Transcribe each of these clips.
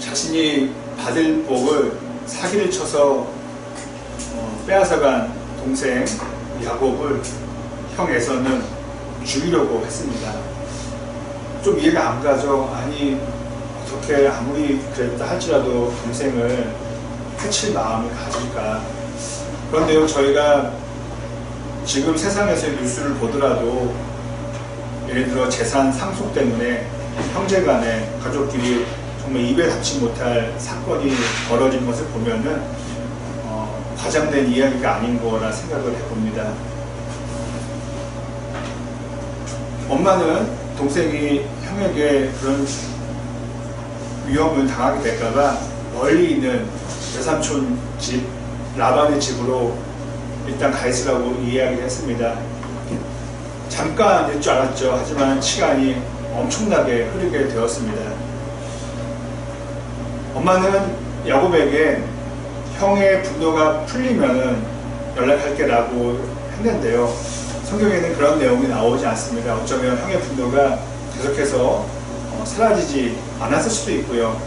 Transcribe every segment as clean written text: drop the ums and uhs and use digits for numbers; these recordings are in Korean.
자신이 받을 복을 사기를 쳐서 빼앗아간 동생 야곱을 형 에서는 죽이려고 했습니다. 좀 이해가 안 가죠. 아니 어떻게 아무리 그랬다 할지라도 동생을 해칠 마음을 가질까. 그런데요, 저희가 지금 세상에서의 뉴스를 보더라도 예를 들어 재산 상속 때문에 형제간에 가족끼리 정말 입에 닿지 못할 사건이 벌어진 것을 보면은 과장된 이야기가 아닌 거라 생각을 해봅니다. 엄마는 동생이 형에게 그런 위험을 당하게 될까봐 멀리 있는 외삼촌 집, 라반의 집으로 일단 가 있으라고 이야기를 했습니다. 잠깐 될 줄 알았죠. 하지만 시간이 엄청나게 흐르게 되었습니다. 엄마는 야곱에게 형의 분노가 풀리면 연락할게 라고 했는데요, 성경에는 그런 내용이 나오지 않습니다. 어쩌면 형의 분노가 계속해서 사라지지 않았을 수도 있고요.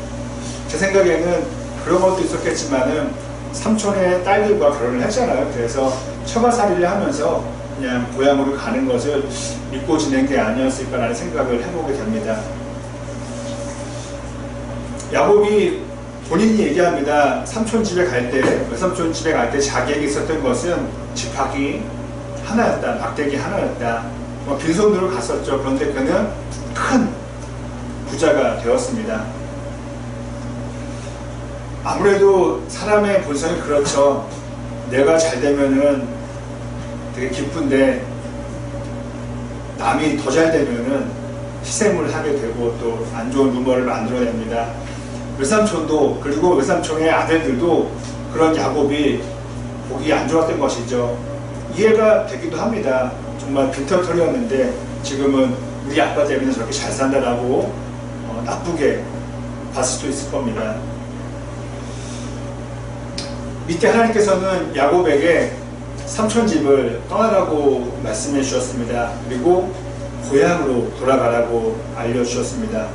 제 생각에는 그런 것도 있었겠지만은 삼촌의 딸들과 결혼을 했잖아요. 그래서 처가살이를 하면서 그냥 고향으로 가는 것을 믿고 지낸 게 아니었을까라는 생각을 해보게 됩니다. 야곱이 본인이 얘기합니다. 삼촌 집에 갈 때, 외삼촌 집에 갈 때 자기에게 있었던 것은 지팡이 하나였다, 막대기 하나였다. 빈손으로 갔었죠. 그런데 그는 큰 부자가 되었습니다. 아무래도 사람의 본성이 그렇죠. 내가 잘 되면은 되게 기쁜데 남이 더 잘 되면은 희생을 하게 되고 또 안 좋은 루머를 만들어냅니다. 외삼촌도, 그리고 외삼촌의 아들들도 그런 야곱이 보기 안 좋았던 것이죠. 이해가 되기도 합니다. 정말 빈털털이었는데 지금은 우리 아빠 때문에 저렇게 잘 산다라고 나쁘게 봤을 수도 있을 겁니다. 밑에 하나님께서는 야곱에게 삼촌 집을 떠나라고 말씀해 주셨습니다. 그리고 고향으로 돌아가라고 알려주셨습니다.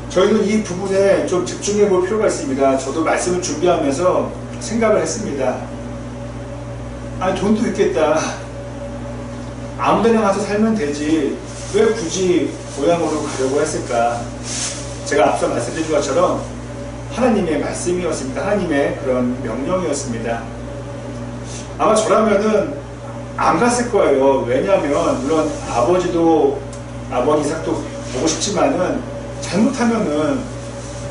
저희는 이 부분에 좀 집중해 볼 필요가 있습니다. 저도 말씀을 준비하면서 생각을 했습니다. 아니, 돈도 있겠다. 아무데나 가서 살면 되지. 왜 굳이 고향으로 가려고 했을까? 제가 앞서 말씀드린 것처럼 하나님의 말씀이었습니다. 하나님의 그런 명령이었습니다. 아마 저라면은 안 갔을 거예요. 왜냐하면 물론 아버지 이삭도 보고 싶지만은 잘못하면은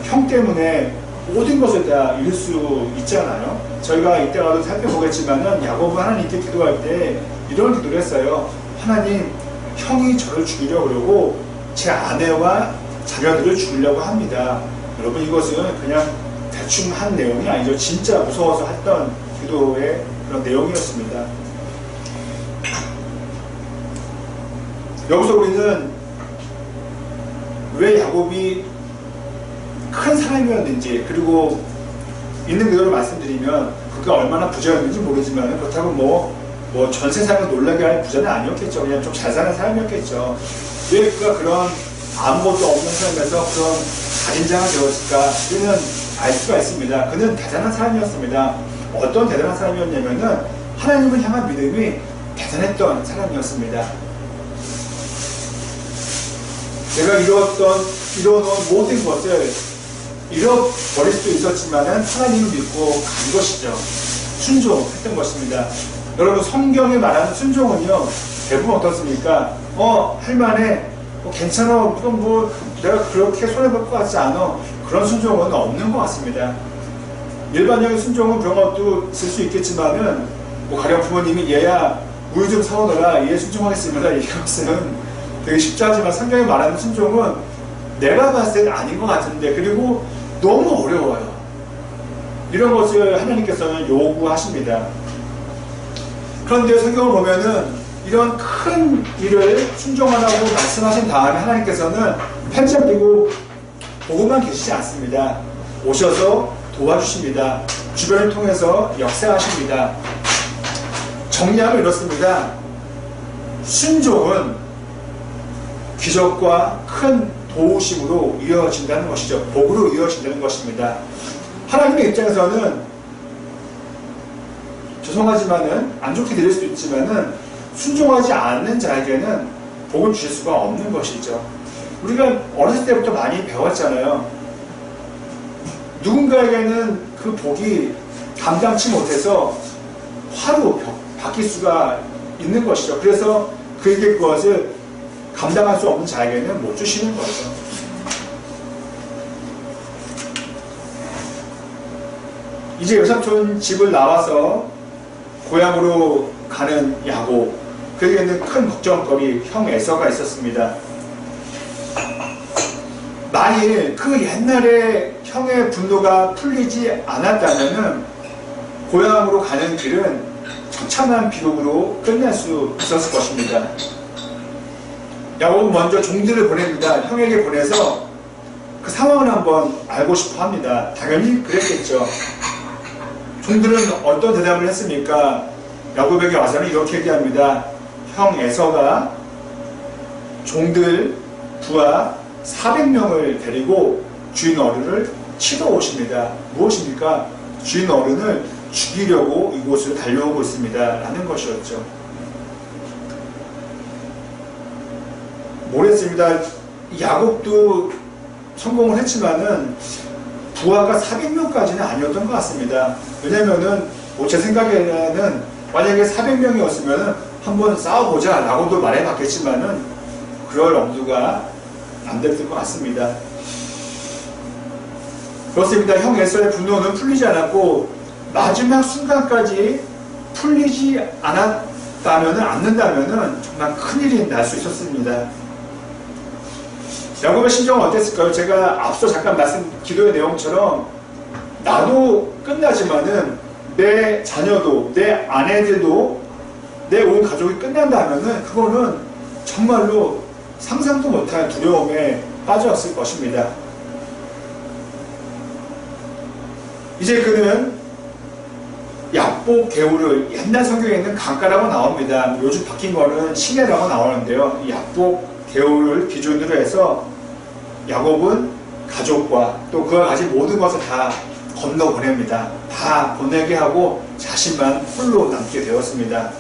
형 때문에 모든 것을 다 잃을 수 있잖아요. 저희가 이때가도 살펴보겠지만은 야곱은 하나님께 기도할 때 이런 기도를 했어요. 하나님, 형이 저를 죽이려고 그러고 제 아내와 자녀들을 죽이려고 합니다. 여러분, 이것은 그냥 대충 한 내용이 아니죠. 진짜 무서워서 했던 기도의 그런 내용이었습니다. 여기서 우리는 왜 야곱이 큰 사람이었는지, 그리고 있는 그대로 말씀드리면 그가 얼마나 부자였는지 모르지만 그렇다고 뭐 전 세상을 놀라게 할 부자는 아니었겠죠. 그냥 좀 잘 사는 사람이었겠죠. 왜 그가 그런 아무것도 없는 삶에서 그런 달인장을 되었을까? 우리는 알 수가 있습니다. 그는 대단한 사람이었습니다. 어떤 대단한 사람이었냐면은 하나님을 향한 믿음이 대단했던 사람이었습니다. 내가 이뤄놓은 모든 것을 잃어버릴 수도 있었지만은 하나님을 믿고 간 것이죠. 순종했던 것입니다. 여러분, 성경에 말하는 순종은요, 대부분 어떻습니까? 할만해, 괜찮아, 그럼 내가 그렇게 손해볼 것 같지 않아. 그런 순종은 없는 것 같습니다. 일반적인 순종은 그런 것도 있을 수 있겠지만은 가령 부모님이 얘야 우유 좀 사오너라, 얘 순종하겠습니다, 이것은 되게 쉽지 않지만 성경에 말하는 순종은 내가 봤을 때는 아닌 것 같은데, 그리고 너무 어려워요. 이런 것을 하나님께서는 요구하십니다. 그런데 성경을 보면은 이런 큰 일을 순종하라고 말씀하신 다음에 하나님께서는 팔짱 끼고 보고만 계시지 않습니다. 오셔서 도와주십니다. 주변을 통해서 역사하십니다. 정리하면 이렇습니다. 순종은 기적과 큰 도우심으로 이어진다는 것이죠. 복으로 이어진다는 것입니다. 하나님의 입장에서는 죄송하지만은 안 좋게 들릴 수도 있지만은 순종하지 않는 자에게는 복을 주실 수가 없는 것이죠. 우리가 어렸을 때부터 많이 배웠잖아요. 누군가에게는 그 복이 감당치 못해서 화로 바뀔 수가 있는 것이죠. 그래서 그에게 그것을 감당할 수 없는 자에게는 못 주시는 거죠. 이제 외삼촌 집을 나와서 고향으로 가는 야곱, 그에게는 큰 걱정거리 형 에서가 있었습니다. 만일 그 옛날에 형의 분노가 풀리지 않았다면 고향으로 가는 길은 처참한 비극으로 끝날 수 있었을 것입니다. 야곱은 먼저 종들을 보냅니다. 형에게 보내서 그 상황을 한번 알고 싶어 합니다. 당연히 그랬겠죠. 종들은 어떤 대답을 했습니까? 야곱에게 와서는 이렇게 얘기합니다. 형 에서가 종들 부하 400명을 데리고 주인 어른을 치러 오십니다. 무엇입니까? 주인 어른을 죽이려고 이곳을 달려오고 있습니다. 라는 것이었죠. 모르겠습니다. 야곱도 성공을 했지만은 부하가 400명까지는 아니었던 것 같습니다. 왜냐면은 제 생각에는 만약에 400명이었으면은 한번 싸워보자 라고도 말해봤겠지만은 그럴 엄두가 안 됐을 것 같습니다. 그렇습니다. 형 에서의 분노는 풀리지 않았고 마지막 순간까지 풀리지 않는다면은 정말 큰일이 날 수 있었습니다. 야곱의 심정은 어땠을까요? 제가 앞서 잠깐 기도의 내용처럼 나도 끝나지만은 내 자녀도, 내 아내들도, 내 온 가족이 끝난다면은 그거는 정말로 상상도 못할 두려움에 빠졌을 것입니다. 이제 그는 야복 개울을, 옛날 성경에 있는 강가라고 나옵니다. 요즘 바뀐 거는 시내라고 나오는데요. 야복 개울을 기준으로 해서 야곱은 가족과 또 그가 가진 모든 것을 다 건너 보냅니다. 다 보내게 하고 자신만 홀로 남게 되었습니다.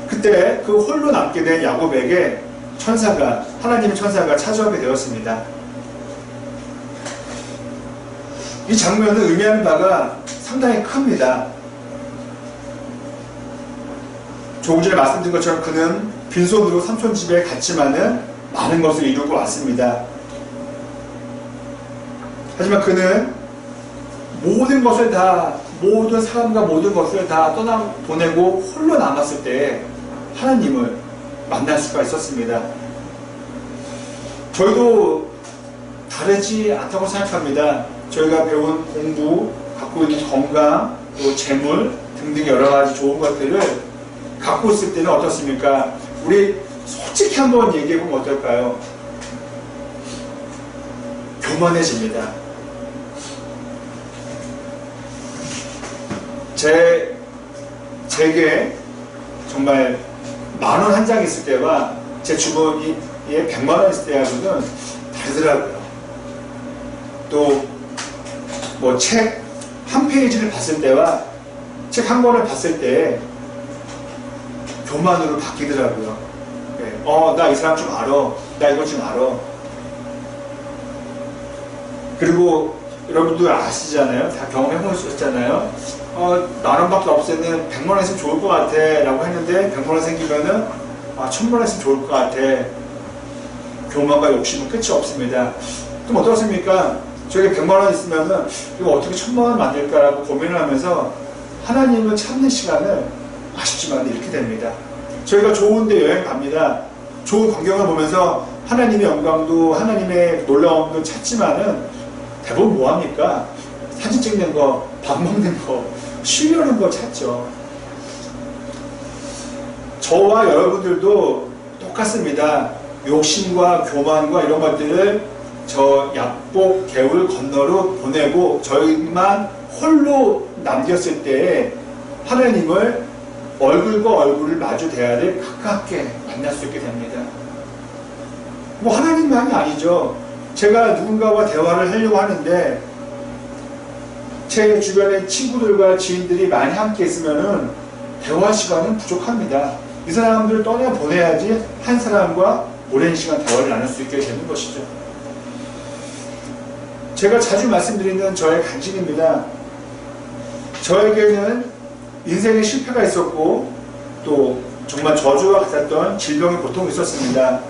그때 그 홀로 남게 된 야곱에게 하나님의 천사가 찾아오게 되었습니다. 이 장면은 의미하는 바가 상당히 큽니다. 조금 전에 말씀드린 것처럼 그는 빈손으로 삼촌 집에 갔지만은 많은 것을 이루고 왔습니다. 하지만 그는 모든 사람과 모든 것을 다 떠나보내고 홀로 남았을 때 하나님을 만날 수가 있었습니다. 저희도 다르지 않다고 생각합니다. 저희가 배운 공부, 갖고 있는 건강, 또 재물 등등 여러 가지 좋은 것들을 갖고 있을 때는 어떻습니까? 우리 솔직히 한번 얘기해보면 어떨까요? 교만해집니다. 제게 정말 10,000원 한 장 있을 때와 제 주머니에 100만원 있을 때하고는 다르더라고요. 또 뭐 책 한 페이지를 봤을 때와 책 한 권을 봤을 때 교만으로 바뀌더라고요. 네. 나 이 사람 좀 알아. 나 이거 좀 알아. 그리고 여러분도 아시잖아요. 다 경험해보셨잖아요. 10,000원밖에 없으면 100만원 있으면 좋을 것 같아 라고 했는데 100만원 생기면은 1,000만원 있으면 좋을 것 같아. 교만과 욕심은 끝이 없습니다. 그럼 어떻습니까? 저에게 100만원 있으면은 이거 어떻게 1,000만원 만들까라고 고민을 하면서 하나님을 찾는 시간을 아쉽지만 잃게 됩니다. 저희가 좋은데 여행 갑니다. 좋은 광경을 보면서 하나님의 영광도 하나님의 놀라움도 찾지만은 대부분 뭐합니까? 사진 찍는 거, 밥 먹는 거, 쉬려는 거 찾죠. 저와 여러분들도 똑같습니다. 욕심과 교만과 이런 것들을 저 야복 개울 건너로 보내고 저희만 홀로 남겼을 때에 하나님을 얼굴과 얼굴을 마주 대야 될 가깝게 만날 수 있게 됩니다. 뭐 하나님만이 아니죠. 제가 누군가와 대화를 하려고 하는데 제 주변에 친구들과 지인들이 많이 함께 있으면은 대화 시간은 부족합니다. 이 사람들을 떠나보내야지 한 사람과 오랜 시간 대화를 나눌 수 있게 되는 것이죠. 제가 자주 말씀드리는 저의 간증입니다. 저에게는 인생에 실패가 있었고 또 정말 저주와 같았던 질병의 고통이 있었습니다.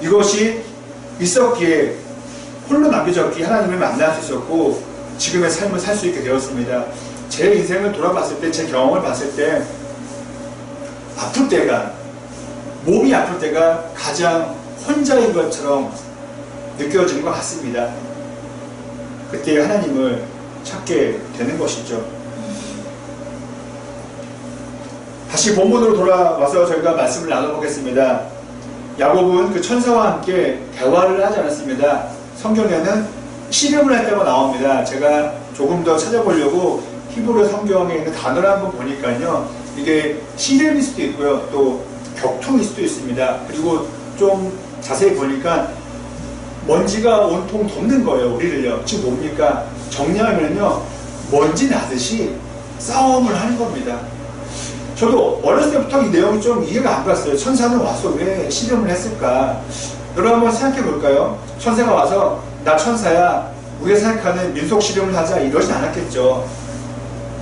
이것이 있었기에 홀로 남겨졌기에 하나님을 만날 수 있었고 지금의 삶을 살 수 있게 되었습니다. 제 인생을 돌아봤을 때, 제 경험을 봤을 때 아플 때가, 몸이 아플 때가 가장 혼자인 것처럼 느껴지는 것 같습니다. 그때 하나님을 찾게 되는 것이죠. 다시 본문으로 돌아와서 저희가 말씀을 나눠보겠습니다. 야곱은 그 천사와 함께 대화를 하지 않았습니다. 성경에는 씨름을 할 때가 나옵니다. 제가 조금 더 찾아보려고 히브리 성경에 있는 단어를 한번 보니까요, 이게 씨름일 수도 있고요, 또 격투일 수도 있습니다. 그리고 좀 자세히 보니까 먼지가 온통 덮는 거예요, 우리를요. 지금 뭡니까? 정리하면요, 먼지 나듯이 싸움을 하는 겁니다. 저도 어렸을 때부터 이 내용이 좀 이해가 안 갔어요. 천사는 와서 왜 씨름을 했을까? 여러분 한번 생각해 볼까요? 천사가 와서 나 천사야, 우리가 생각하는 민속 씨름을 하자 이러진 않았겠죠.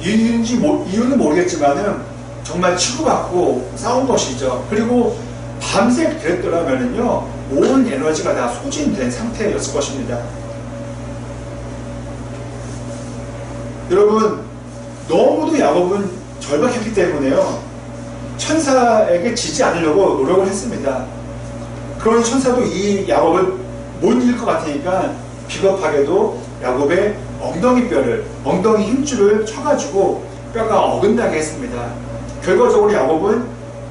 이유는 모르겠지만은 정말 치고받고 싸운 것이죠. 그리고 밤새 그랬더라면은요, 온 에너지가 다 소진된 상태였을 것입니다. 여러분, 너무도 야곱은 절박했기 때문에요, 천사에게 지지 않으려고 노력을 했습니다. 그러니 천사도 이 야곱을 못 이길 것 같으니까 비겁하게도 야곱의 엉덩이 힘줄을 쳐가지고 뼈가 어긋나게 했습니다. 결과적으로 야곱은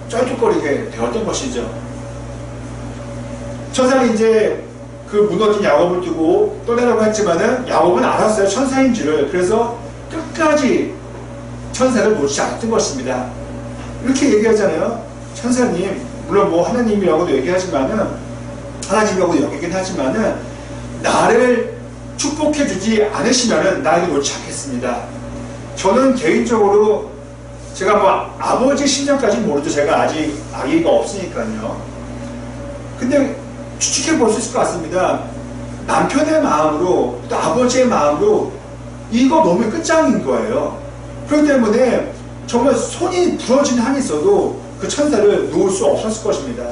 쩔뚝거리게 되었던 것이죠. 천사는 이제 그 무너진 야곱을 두고 떠나려고 했지만은 야곱은 알았어요, 천사인 줄을. 그래서 끝까지 천사를 놓지 않았던 것입니다. 이렇게 얘기하잖아요. 천사님, 물론 뭐 하나님이라고도 얘기하지만은, 하나님이라고 여기긴 하지만은, 나를 축복해주지 않으시면은 나에게 놓지 않겠습니다. 저는 개인적으로 제가 뭐 아버지 심정까지는 모르죠. 제가 아직 아기가 없으니까요. 근데 추측해 볼 수 있을 것 같습니다. 남편의 마음으로, 또 아버지의 마음으로 이거 너무 끝장인 거예요. 그렇기 때문에 정말 손이 부러진 한이 있어도 그 천사를 놓을 수 없었을 것입니다.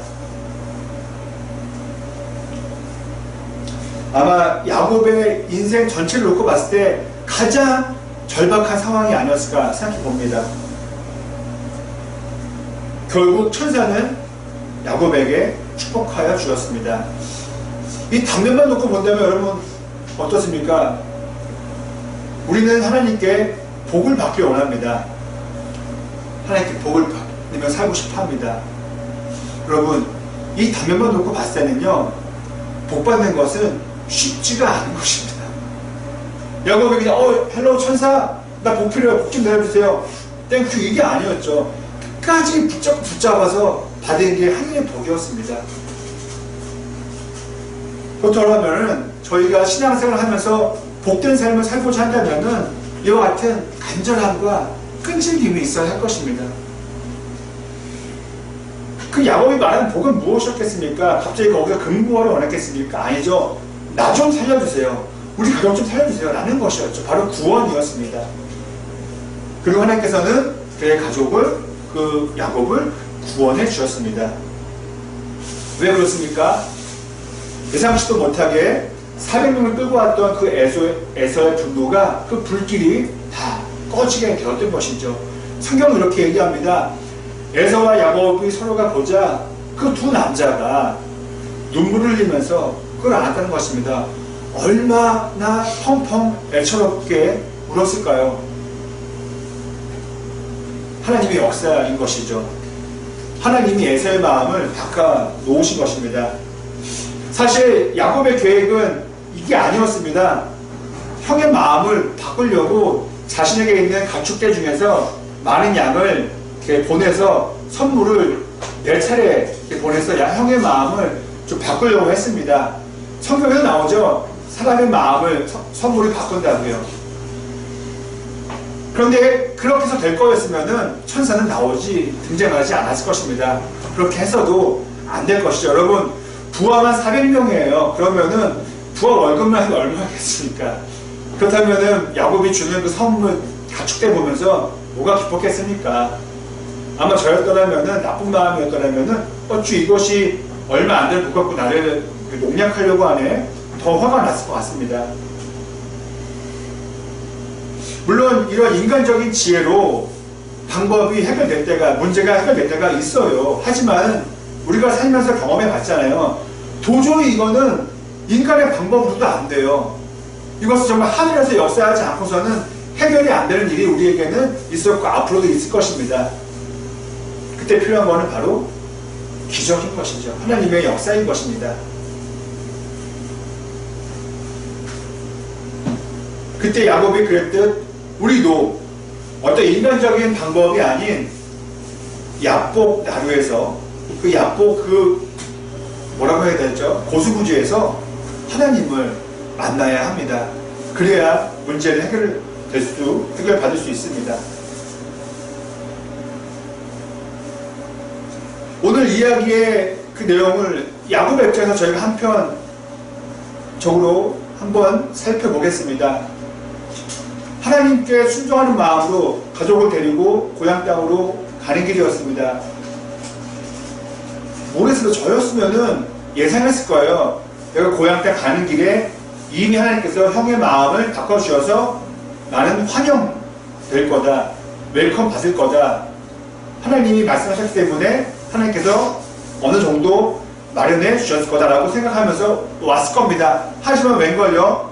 아마 야곱의 인생 전체를 놓고 봤을 때 가장 절박한 상황이 아니었을까 생각해 봅니다. 결국 천사는 야곱에게 축복하여 주었습니다. 이 단면만 놓고 본다면 여러분 어떻습니까? 우리는 하나님께 복을 받길 원합니다. 하나님께 복을 받으며 살고 싶어 합니다. 여러분, 이 단면만 놓고 봤을 때는요, 복 받는 것은 쉽지가 않은 것입니다. 야곱에게 헬로 천사, 나 복 필요해, 복 좀 내려주세요, 땡큐, 이게 아니었죠. 끝까지 붙잡아서 받은 게 하늘의 복이었습니다. 그렇다면 저희가 신앙생활을 하면서 복된 삶을 살고자 한다면은 이와 같은 간절함과 끈질김이 있어야 할 것입니다. 그 야곱이 말한 복은 무엇이었겠습니까? 갑자기 거기서 금구원을 원했겠습니까? 아니죠. 나 좀 살려주세요, 우리 가족 좀 살려주세요 라는 것이었죠. 바로 구원이었습니다. 그리고 하나님께서는 그의 가족을, 그 야곱을 구원해 주셨습니다. 왜 그렇습니까? 예상치도 못하게 400명을 끌고 왔던 그 에서의 분노가, 그 불길이 다 꺼지게 되었던 것이죠. 성경은 이렇게 얘기합니다. 에서와 야곱이 서로가 보자 그 두 남자가 눈물을 흘리면서 그걸 안았다는 것입니다. 얼마나 펑펑 애처롭게 울었을까요? 하나님의 역사인 것이죠. 하나님이 에서의 마음을 바꿔 놓으신 것입니다. 사실 야곱의 계획은 이게 아니었습니다. 형의 마음을 바꾸려고 자신에게 있는 가축대 중에서 많은 양을 이렇게 보내서 선물을 내 차례 이렇게 보내서 형의 마음을 좀 바꾸려고 했습니다. 성경에도 나오죠. 사람의 마음을 선물이 바꾼다고요. 그런데 그렇게 해서 될 거였으면은 천사는 등장하지 않았을 것입니다. 그렇게 해서도 안 될 것이죠. 여러분, 부하만 400명이에요. 그러면은 부하 월급만 해도 얼마겠습니까? 그렇다면은 야곱이 주는 그 선물 가축대 보면서 뭐가 기뻤겠습니까? 아마 저였더라면은, 나쁜 마음이었더라면은 어쭈 이것이 얼마 안 될 것 같고 나를 농약하려고 하네, 더 화가 났을 것 같습니다. 물론 이런 인간적인 지혜로 방법이 해결될 때가, 문제가 해결될 때가 있어요. 하지만 우리가 살면서 경험해 봤잖아요. 도저히 이거는 인간의 방법으로도 안 돼요. 이것은 정말 하늘에서 역사하지 않고서는 해결이 안 되는 일이 우리에게는 있었고 앞으로도 있을 것입니다. 그때 필요한 것은 바로 기적인 것이죠. 하나님의 역사인 것입니다. 그때 야곱이 그랬듯 우리도 어떤 인간적인 방법이 아닌 야복 나루에서, 그 야복 뭐라고 해야 되죠? 고수부지에서 하나님을 만나야 합니다. 그래야 문제를 해결받을 수 있습니다. 오늘 이야기의 그 내용을 야곱의 입장에서 저희가 한편적으로 한번 살펴보겠습니다. 하나님께 순종하는 마음으로 가족을 데리고 고향 땅으로 가는 길이었습니다. 모르겠어요. 저였으면은 예상했을 거예요. 내가 고향 땅 가는 길에 이미 하나님께서 형의 마음을 바꿔주셔서 나는 환영될 거다, 웰컴 받을 거다, 하나님이 말씀하셨기 때문에 하나님께서 어느 정도 마련해 주셨을 거다라고 생각하면서 왔을 겁니다. 하지만 웬걸요?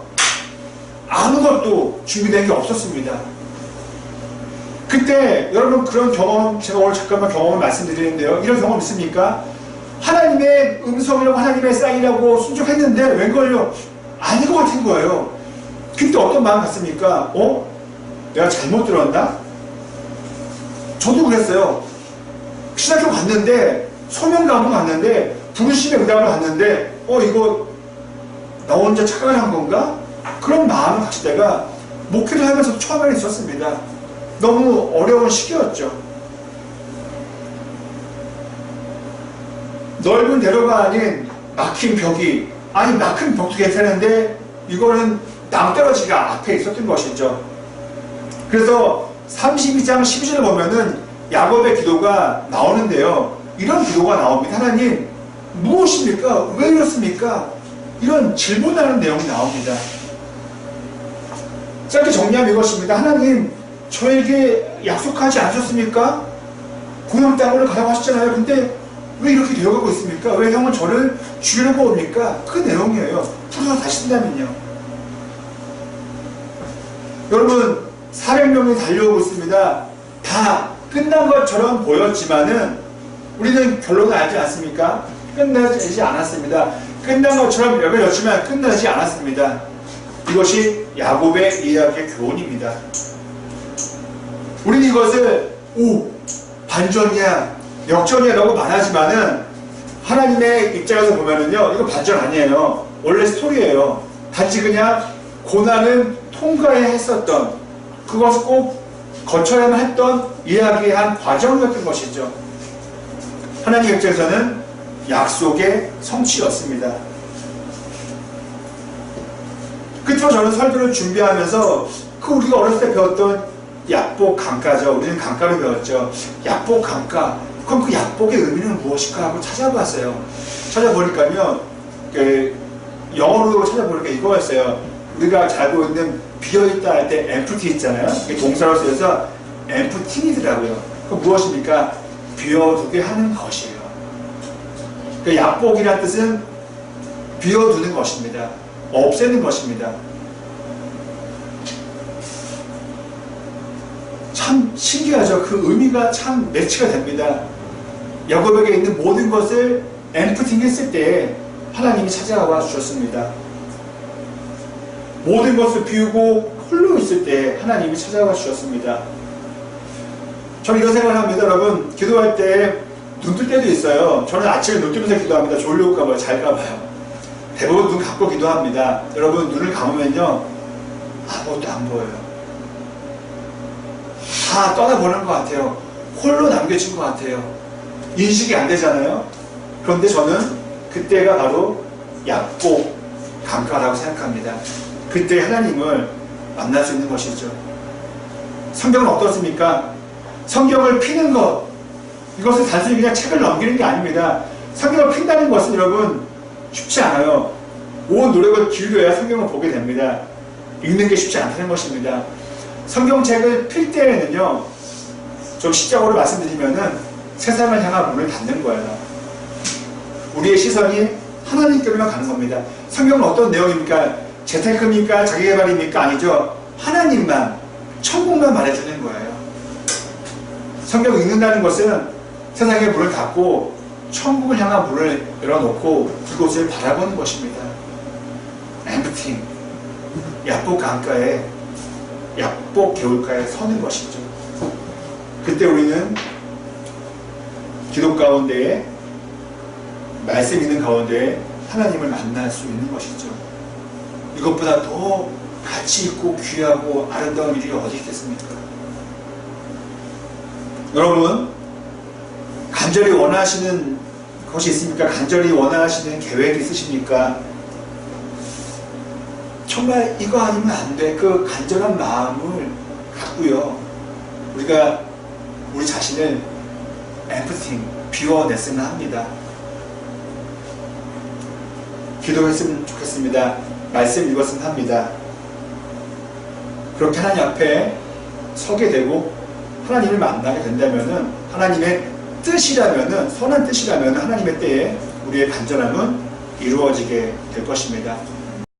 아무것도 준비된 게 없었습니다. 그때 여러분 그런 경험, 제가 오늘 잠깐만 경험을 말씀드리는데요. 이런 경험 있습니까? 하나님의 음성이라고 하나님의 사인이라고 순종했는데 웬걸요? 아닌 것 같은 거예요. 그때 어떤 마음 같습니까? 내가 잘못 들었나? 저도 그랬어요. 신학교 갔는데, 소명가문 갔는데, 부르심의 의담을 갔는데, 이거 나 혼자 착각을 한 건가? 그런 마음을 가질 때가 목회를 하면서 처음에는 있었습니다. 너무 어려운 시기였죠. 넓은 대로가 아닌 막힌 벽이, 아니 막힌 벽도 괜찮은데 이거는 낭떠러지가 앞에 있었던 것이죠. 그래서 32장 12절을 보면은 야곱의 기도가 나오는데요. 이런 기도가 나옵니다. 하나님, 무엇입니까? 왜 이렇습니까? 이런 질문하는 내용이 나옵니다. 짧게 정리하면 이것입니다. 하나님, 저에게 약속하지 않으셨습니까? 고향 땅으로 가라고 하셨잖아요. 근데 왜 이렇게 되어가고 있습니까? 왜 형은 저를 죽이려고 옵니까? 그 내용이에요. 풀어서 다시 쓴다면요. 여러분, 400명이 달려오고 있습니다. 다 끝난 것처럼 보였지만은 우리는 결론을 알지 않습니까? 끝나지 않았습니다. 끝난 것처럼 여겨졌지만 끝나지 않았습니다. 이것이 야곱의 이야기의 교훈입니다. 우리는 이것을 반전이야, 역전이야 라고 말하지만은 하나님의 입장에서 보면은요, 이거 반전 아니에요. 원래 스토리예요. 단지 그냥 고난을 통과해야 했었던, 그것을 꼭 거쳐야만 했던 이야기의 한 과정이었던 것이죠. 하나님의 입장에서는 약속의 성취였습니다. 그쵸, 저는 설교를 준비하면서 우리가 어렸을 때 배웠던 약복 강가죠. 우리는 강가를 배웠죠. 약복 강가. 그럼 그 약복의 의미는 무엇일까 하고 찾아봤어요. 찾아보니까요, 영어로 찾아보니까 이거였어요. 우리가 잘 알고 있는 비어있다 할 때 empty 있잖아요. 이게 동사로 쓰여서 empty이더라고요. 그 무엇입니까? 비워두게 하는 것이에요. 그 약복이라는 뜻은 비워두는 것입니다. 없애는 것입니다. 참 신기하죠. 그 의미가 참 매치가 됩니다. 야곱에게 있는 모든 것을 empty 했을 때 하나님이 찾아와 주셨습니다. 모든 것을 비우고 홀로 있을 때 하나님이 찾아와 주셨습니다. 저는 이런 생각을 합니다. 여러분, 기도할 때 눈 뜰 때도 있어요. 저는 아침에 눈 뜨면서 기도합니다. 졸려올까봐요. 잘까봐요. 대부분 눈 감고 기도합니다. 여러분 눈을 감으면요 아무것도 안 보여요. 다 떠나보는 것 같아요. 홀로 남겨진 것 같아요. 인식이 안 되잖아요. 그런데 저는 그때가 바로 약복 강가라고 생각합니다. 그때 하나님을 만날 수 있는 것이죠. 성경은 어떻습니까? 성경을 피는 것, 이것은 단순히 그냥 책을 넘기는 게 아닙니다. 성경을 핀다는 것은 여러분 쉽지 않아요. 온 노력을 기울여야 성경을 보게 됩니다. 읽는 게 쉽지 않다는 것입니다. 성경책을 필 때에는요, 좀 시적으로 말씀드리면은 세상을 향한 문을 닫는 거예요. 우리의 시선이 하나님께로만 가는 겁니다. 성경은 어떤 내용입니까? 재테크입니까? 자기개발입니까? 아니죠. 하나님만, 천국만 말해주는 거예요. 성경 읽는다는 것은 세상의 문을 닫고 천국을 향한 문을 열어놓고 그곳을 바라보는 것입니다. 엠프팅, 약복 강가에, 약복 개울가에 서는 것이죠. 그때 우리는 기도 가운데에, 말씀 있는 가운데에 하나님을 만날 수 있는 것이죠. 이것보다 더 가치 있고 귀하고 아름다운 일이 어디 있겠습니까? 여러분, 간절히 원하시는 것이 있습니까? 간절히 원하시는 계획이 있으십니까? 정말 이거 아니면 안 돼. 그 간절한 마음을 갖고요, 우리가 우리 자신을 엠프팅, 비워냈으면 합니다. 기도했으면 좋겠습니다. 말씀 읽었으면 합니다. 그렇게 하나님 앞에 서게 되고 하나님을 만나게 된다면은, 하나님의 뜻이라면은, 선한 뜻이라면 하나님의 때에 우리의 간절함은 이루어지게 될 것입니다.